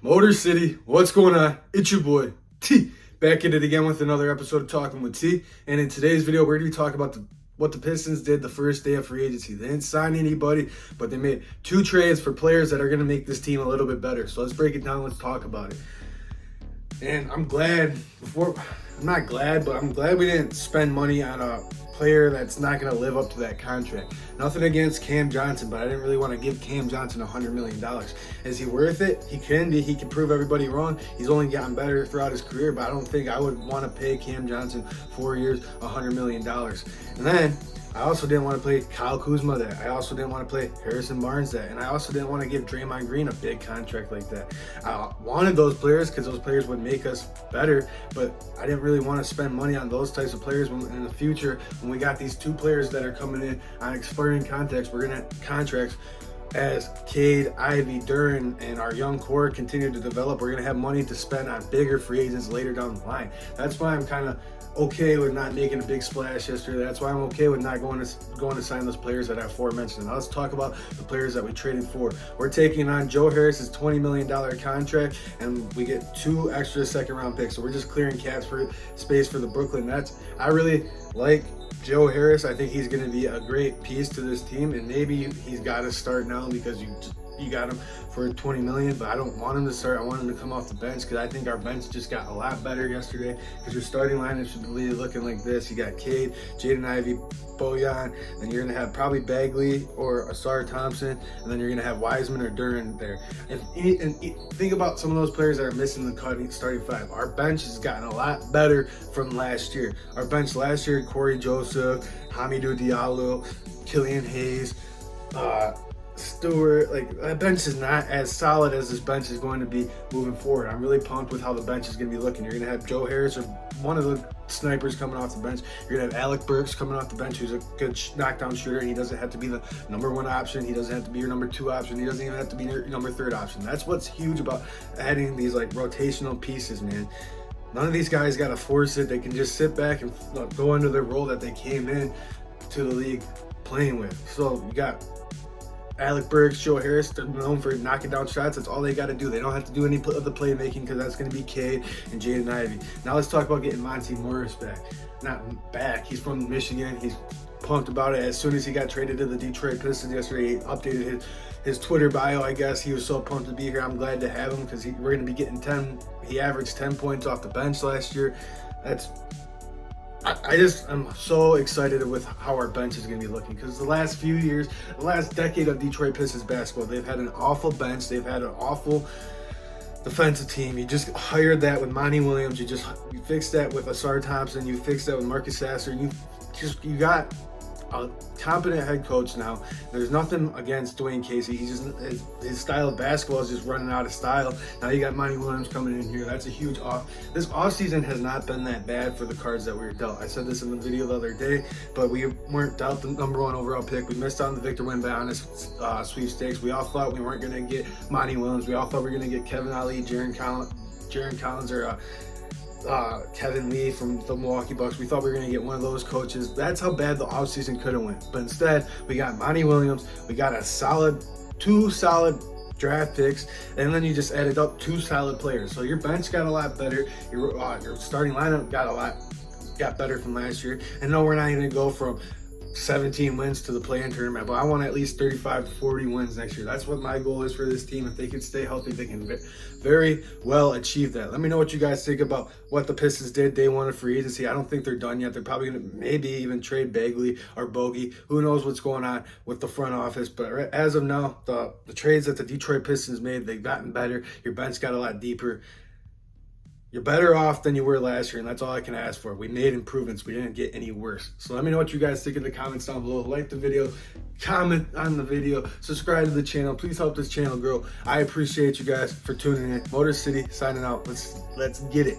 Motor City, what's going on? It's your boy, T. Back at it again with another episode of Talking with T. And in today's video, we're going to be talking about what the Pistons did the first day of free agency. They didn't sign anybody, but they made two trades for players that are going to make this team a little bit better. So let's break it down. Let's talk about it. And I'm glad we didn't spend money on a player that's not going to live up to that contract. Nothing against Cam Johnson, but I didn't really want to give Cam Johnson $100 million. Is he worth it? He can be. He can prove everybody wrong. He's only gotten better throughout his career, but I don't think I would want to pay Cam Johnson 4 years, $100 million. And then I also didn't want to play Kyle Kuzma that. I also didn't want to play Harrison Barnes that. And I also didn't want to give Draymond Green a big contract like that. I wanted those players because those players would make us better, but I didn't really want to spend money on those types of players when, in the future, when we got these two players that are coming in on expiring contracts. We're going to contracts as Cade, Ivy, Duran, and our young core continue to develop. We're going to have money to spend on bigger free agents later down the line. That's why I'm kind of okay with not making a big splash yesterday. That's why I'm okay with not going to sign those players that I aforementioned. Now let's talk about the players that we traded for. We're taking on Joe Harris's $20 million contract, and we get 2 extra second-round picks. So we're just clearing cap space for the Brooklyn Nets. I really like Joe Harris. I think he's going to be a great piece to this team, and maybe he's got to start now because you got him for $20 million, but I don't want him to start. I want him to come off the bench because I think our bench just got a lot better yesterday. Because your starting lineup should be looking like this. You got Cade, Jaden Ivey, Bojan, then you're going to have probably Bagley or Asar Thompson, and then you're going to have Wiseman or Duran there. And think about some of those players that are missing the starting five. Our bench has gotten a lot better from last year. Our bench last year, Corey Joseph, Hamidou Diallo, Killian Hayes, Stewart, like that bench is not as solid as this bench is going to be moving forward. I'm really pumped with how the bench is going to be looking. You're going to have Joe Harris or one of the snipers coming off the bench. You're going to have Alec Burks coming off the bench, who's a good knockdown shooter. He doesn't have to be the number 1 option. He doesn't have to be your number 2 option. He doesn't even have to be your number 3rd option. That's what's huge about adding these like rotational pieces, man. None of these guys got to force it. They can just sit back and go into their role that they came in to the league playing with. So you got Alec Burks, Joe Harris, they're known for knocking down shots. That's all they got to do. They don't have to do any of the playmaking because that's going to be Cade and Jaden Ivey. Now let's talk about getting Monty Morris back. Not back. He's from Michigan. He's pumped about it. As soon as he got traded to the Detroit Pistons yesterday, he updated his Twitter bio, I guess. He was so pumped to be here. I'm glad to have him because we're going to be getting 10. He averaged 10 points off the bench last year. I'm so excited with how our bench is going to be looking because the last few years, the last decade of Detroit Pistons basketball, they've had an awful bench. They've had an awful defensive team. You just hired that with Monty Williams. You fixed that with Asar Thompson. You fixed that with Marcus Sasser. You got a competent head coach now. There's nothing against Dwayne Casey. His style of basketball is just running out of style. Now you got Monty Williams coming in here. That's a huge off. This offseason has not been that bad for the cards that we were dealt. I said this in the video the other day, but we weren't dealt the number 1 overall pick. We missed out on the Victor Wembanyama sweepstakes. We all thought we weren't going to get Monty Williams. We all thought we were going to get Kevin Ali, Jaron Collins, or Kevin Lee from the Milwaukee Bucks. We thought we were going to get one of those coaches. That's how bad the offseason could have went. But instead, we got Monty Williams. We got two solid draft picks, and then you just added up 2 solid players. So your bench got a lot better. Your starting lineup got better from last year. And no, we're not going to go from 17 wins to the play-in tournament, but I want at least 35 to 40 wins next year. That's what my goal is for this team. If they can stay healthy, they can very well achieve that. Let me know what you guys think about what the Pistons did day 1 of free agency. I don't think they're done yet. They're probably going to maybe even trade Bagley or Bogey. Who knows what's going on with the front office, but as of now, the trades that the Detroit Pistons made, they've gotten better. Your bench got a lot deeper. You're better off than you were last year, and that's all I can ask for. We made improvements. We didn't get any worse. So let me know what you guys think in the comments down below. Like the video, comment on the video, subscribe to the channel. Please help this channel grow. I appreciate you guys for tuning in. Motor City signing out. Let's get it.